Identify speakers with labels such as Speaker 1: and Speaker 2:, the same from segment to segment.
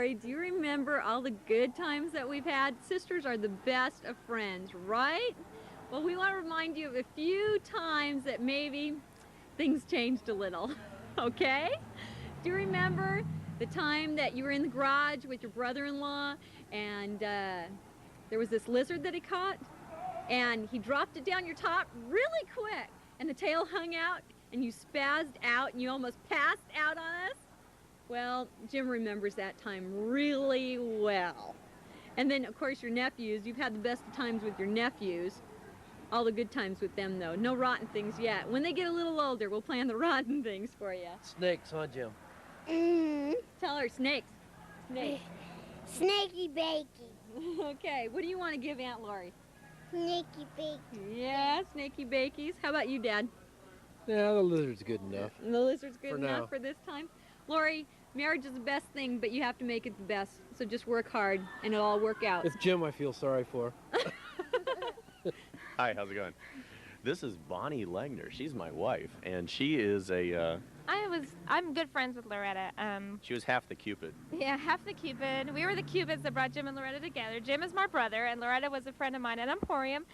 Speaker 1: Lori, do you remember all the good times that we've had? Sisters are the best of friends, right? Well, we want to remind you of a few times that maybe things changed a little, okay? Do you remember the time that you were in the garage with your brother-in-law and there was this lizard that he caught and he dropped it down your top really quick and the tail hung out and you spazzed out and you almost passed out on us? Well, Jim remembers that time really well. And then, of course, your nephews. You've had the best of times with your nephews. All the good times with them, though. No rotten things yet. When they get a little older, we'll plan the rotten things for you.
Speaker 2: Snakes, huh, Jim?
Speaker 1: Tell her snakes. Snakes.
Speaker 3: Snaky bakey.
Speaker 1: Okay, what do you want to give Aunt Lori?
Speaker 3: Snaky bakey.
Speaker 1: Yeah, snaky bakies. How about you, Dad?
Speaker 2: Yeah, the lizard's good enough.
Speaker 1: The lizard's good
Speaker 2: For
Speaker 1: enough
Speaker 2: now.
Speaker 1: for this time? Lori, marriage is the best thing, but you have to make it the best. So just work hard, and it'll all work out.
Speaker 2: It's Jim I feel sorry for.
Speaker 4: Hi, how's it going? This is Bonnie Legner. She's my wife, and she is a,
Speaker 5: I'm good friends with Loretta.
Speaker 4: she was half the Cupid.
Speaker 5: Yeah, half the Cupid. We were the Cupids that brought Jim and Loretta together. Jim is my brother, and Loretta was a friend of mine at Emporium.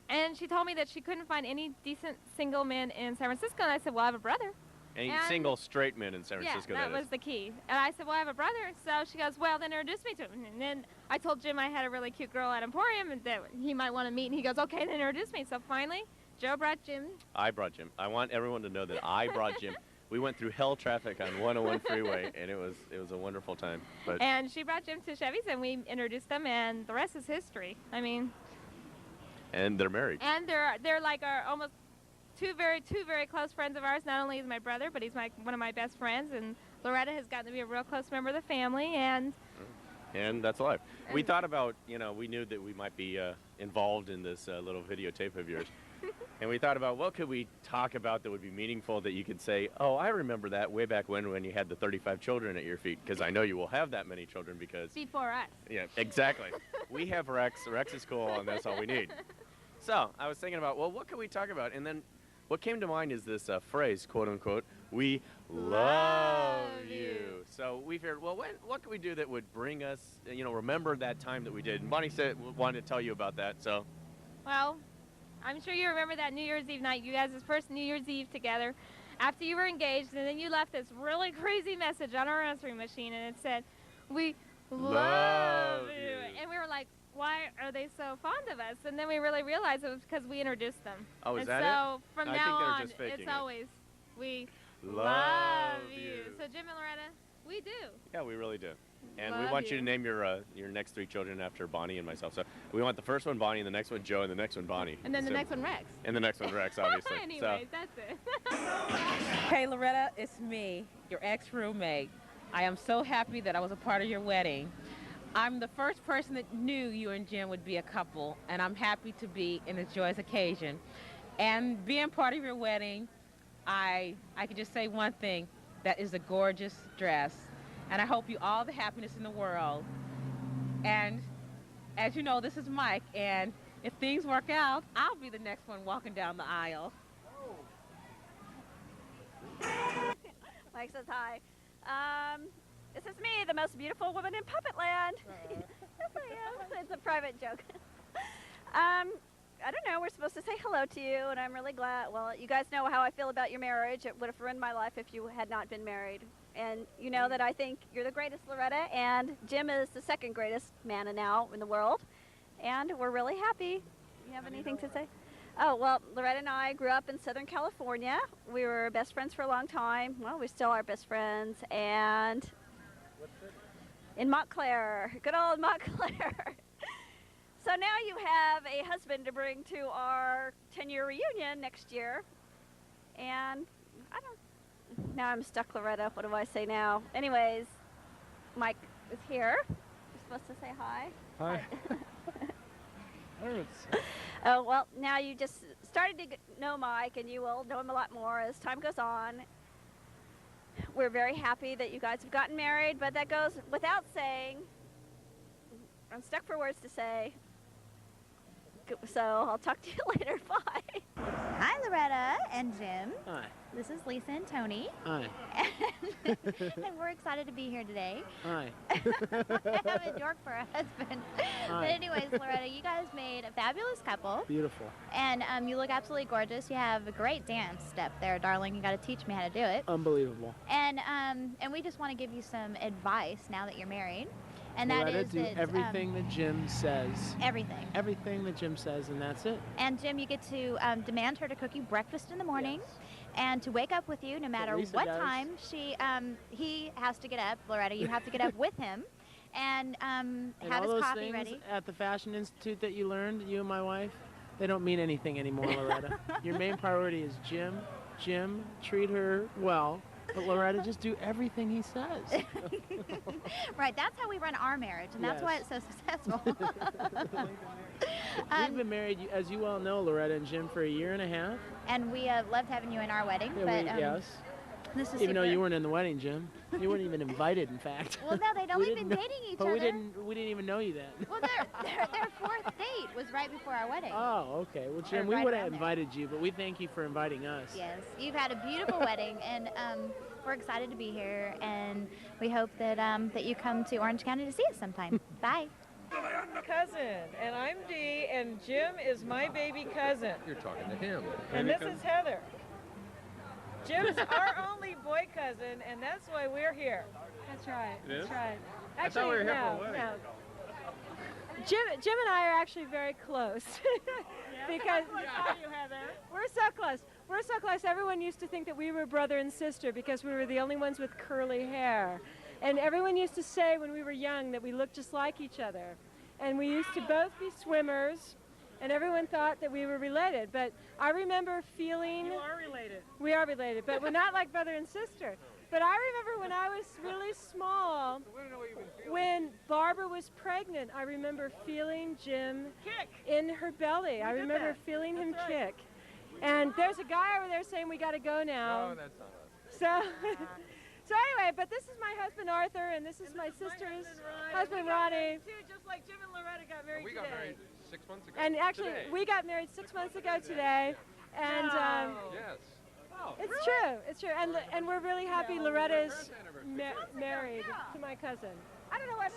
Speaker 5: And she told me that she couldn't find any decent single men in San Francisco. And I said, well, I have a brother.
Speaker 4: Any
Speaker 5: And-
Speaker 4: single straight man in San Francisco,
Speaker 5: yeah, that was
Speaker 4: is.
Speaker 5: the key. And I said, well, I have a brother. So she goes, well, then introduce me to him. And then I told Jim I had a really cute girl at Emporium and that he might want to meet. And he goes, okay, then introduce me. So finally, Joe brought Jim.
Speaker 4: I brought Jim. I want everyone to know that I brought Jim. We went through hell traffic on 101 freeway, and it was a wonderful time. But
Speaker 5: And she brought Jim to Chevy's, and we introduced them, and the rest is history. I mean,
Speaker 4: and they're married.
Speaker 5: and they're like our almost two very close friends of ours. Not only is my brother, but he's one of my best friends, and Loretta has gotten to be a real close member of the family, and
Speaker 4: And that's life. We thought about, we knew that we might be involved in this little videotape of yours. And we thought about what could we talk about that would be meaningful that you could say, oh, I remember that way back when you had the 35 children at your feet, because I know you will have that many children because...
Speaker 5: before us.
Speaker 4: Yeah, exactly. We have Rex. Rex is cool, and that's all we need. So I was thinking about, well, what could we talk about? And then what came to mind is this phrase, quote unquote, we love you. So we figured, well, what could we do that would bring us, remember that time that we did? And Bonnie wanted to tell you about that, so.
Speaker 5: Well, I'm sure you remember that New Year's Eve night, you guys' first New Year's Eve together, after you were engaged, and then you left this really crazy message on our answering machine, and it said, we love you. And we were like, why are they so fond of us? And then we really realized it was because we introduced them.
Speaker 4: Oh, is
Speaker 5: and
Speaker 4: that
Speaker 5: so
Speaker 4: it?
Speaker 5: from
Speaker 4: I
Speaker 5: now
Speaker 4: think they're
Speaker 5: on,
Speaker 4: just faking
Speaker 5: it's
Speaker 4: it.
Speaker 5: always, we
Speaker 4: Love you.
Speaker 5: So Jim and Loretta, we do.
Speaker 4: Yeah, we really do. And we
Speaker 5: Love
Speaker 4: want you
Speaker 5: you.
Speaker 4: to name your next three children after Bonnie and myself. So we want the first one Bonnie, and the next one Joe, and the next one Bonnie.
Speaker 5: And then the
Speaker 4: So-
Speaker 5: next one Rex.
Speaker 4: And the next one Rex, obviously.
Speaker 5: Anyways, that's it.
Speaker 6: Hey Loretta, it's me, your ex-roommate. I am so happy that I was a part of your wedding. I'm the first person that knew you and Jim would be a couple, and I'm happy to be in this joyous occasion. And being part of your wedding, I can just say one thing, that is a gorgeous dress. And I hope you all the happiness in the world. And as you know, this is Mike, and if things work out, I'll be the next one walking down the aisle.
Speaker 7: Mike says hi. This is me, the most beautiful woman in Puppet Land. Yes, I am. It's a private joke. I don't know. We're supposed to say hello to you, and I'm really glad. Well, you guys know how I feel about your marriage. It would have ruined my life if you had not been married. And you know that I think you're the greatest, Loretta, and Jim is the second greatest man now in the world. And we're really happy. You have anything to say? Oh, well, Loretta and I grew up in Southern California. We were best friends for a long time. Well, we still are best friends. And in Montclair, good old Montclair. So now you have a husband to bring to our 10-year reunion next year. And now I'm stuck, Loretta. What do I say now? Anyways, Mike is here. You're supposed to say hi.
Speaker 2: Hi.
Speaker 7: Oh, well, now you just started to know Mike, and you will know him a lot more as time goes on. We're very happy that you guys have gotten married, but that goes without saying. I'm stuck for words to say. So I'll talk to you later. Bye.
Speaker 8: Hi, Loretta and Jim.
Speaker 2: Hi.
Speaker 8: This is Lisa and Tony,
Speaker 2: Hi.
Speaker 8: and we're excited to be here today.
Speaker 2: Hi.
Speaker 8: I have a dork for a husband. But anyways, Loretta, you guys made a fabulous couple,
Speaker 2: Beautiful.
Speaker 8: and you look absolutely gorgeous. You have a great dance step there, darling. You got to teach me how to do it.
Speaker 2: Unbelievable.
Speaker 8: And we just want to give you some advice now that you're married, and that
Speaker 9: Loretta,
Speaker 8: is
Speaker 9: do
Speaker 8: that,
Speaker 9: everything that Jim says.
Speaker 8: everything.
Speaker 9: Everything that Jim says, and that's it.
Speaker 8: And Jim, you get to demand her to cook you breakfast in the morning, and to wake up with you no matter
Speaker 9: Lisa
Speaker 8: what
Speaker 9: does.
Speaker 8: time he has to get up. Loretta, you have to get up with him, and
Speaker 9: And
Speaker 8: have
Speaker 9: all
Speaker 8: his
Speaker 9: those
Speaker 8: coffee
Speaker 9: things
Speaker 8: ready.
Speaker 9: at the Fashion Institute that you learned, you and my wife, they don't mean anything anymore, Loretta. Your main priority is Jim. Jim, treat her well. But Loretta, just do everything he says.
Speaker 8: Right, that's how we run our marriage, and that's why
Speaker 9: Yes.
Speaker 8: it's so successful.
Speaker 9: We've been married, as you well know, Loretta and Jim, for a year and a half.
Speaker 8: And we loved having you in our wedding, but
Speaker 9: Yes.
Speaker 8: this is
Speaker 9: Even though
Speaker 8: super-
Speaker 9: you weren't in the wedding, Jim. You weren't even invited, in fact.
Speaker 8: Well, no, they'd
Speaker 9: We
Speaker 8: only
Speaker 9: didn't
Speaker 8: been
Speaker 9: know-
Speaker 8: dating each
Speaker 9: But
Speaker 8: other.
Speaker 9: we didn't even know you then.
Speaker 8: Well, their fourth date was right before our wedding.
Speaker 9: Oh, okay. Well, Jim,
Speaker 8: Or
Speaker 9: we
Speaker 8: right
Speaker 9: would have
Speaker 8: around there.
Speaker 9: invited you, but we thank you for inviting us.
Speaker 8: Yes, you've had a beautiful wedding, and we're excited to be here, and we hope that that you come to Orange County to see us sometime. Bye.
Speaker 10: Cousin, and I'm Dee, and Jim is my baby cousin.
Speaker 11: You're talking to him.
Speaker 10: And this is Heather. Jim's our only boy cousin, and that's why we're here.
Speaker 12: That's right.
Speaker 11: It is?
Speaker 12: That's right.
Speaker 11: I thought we were here for a wedding.
Speaker 12: no. Jim and I are actually very close because we're so close. We're so close. Everyone used to think that we were brother and sister because we were the only ones with curly hair. And everyone used to say when we were young that we looked just like each other. And we used to both be swimmers, and everyone thought that we were related. But I remember feeling...
Speaker 10: You are related.
Speaker 12: We are related, but we're not like brother and sister. But I remember when I was really small, when Barbara was pregnant, I remember feeling Jim
Speaker 10: Kick.
Speaker 12: in her belly. I
Speaker 10: did
Speaker 12: remember
Speaker 10: that.
Speaker 12: feeling him
Speaker 10: That's right.
Speaker 12: kick. And there's a guy over there saying we got to go now.
Speaker 11: No, that's not us.
Speaker 12: So, so anyway, but this is my husband Arthur, and this is my sister's husband Ronnie.
Speaker 10: Too, just like Jim and Loretta got married
Speaker 11: We got
Speaker 10: today.
Speaker 11: married 6 months ago.
Speaker 12: And actually,
Speaker 11: Today.
Speaker 12: we got married 6 months ago today, and
Speaker 11: Yes. Oh,
Speaker 12: it's true. It's true, and we're really happy Loretta's married to my cousin.
Speaker 10: I don't know what.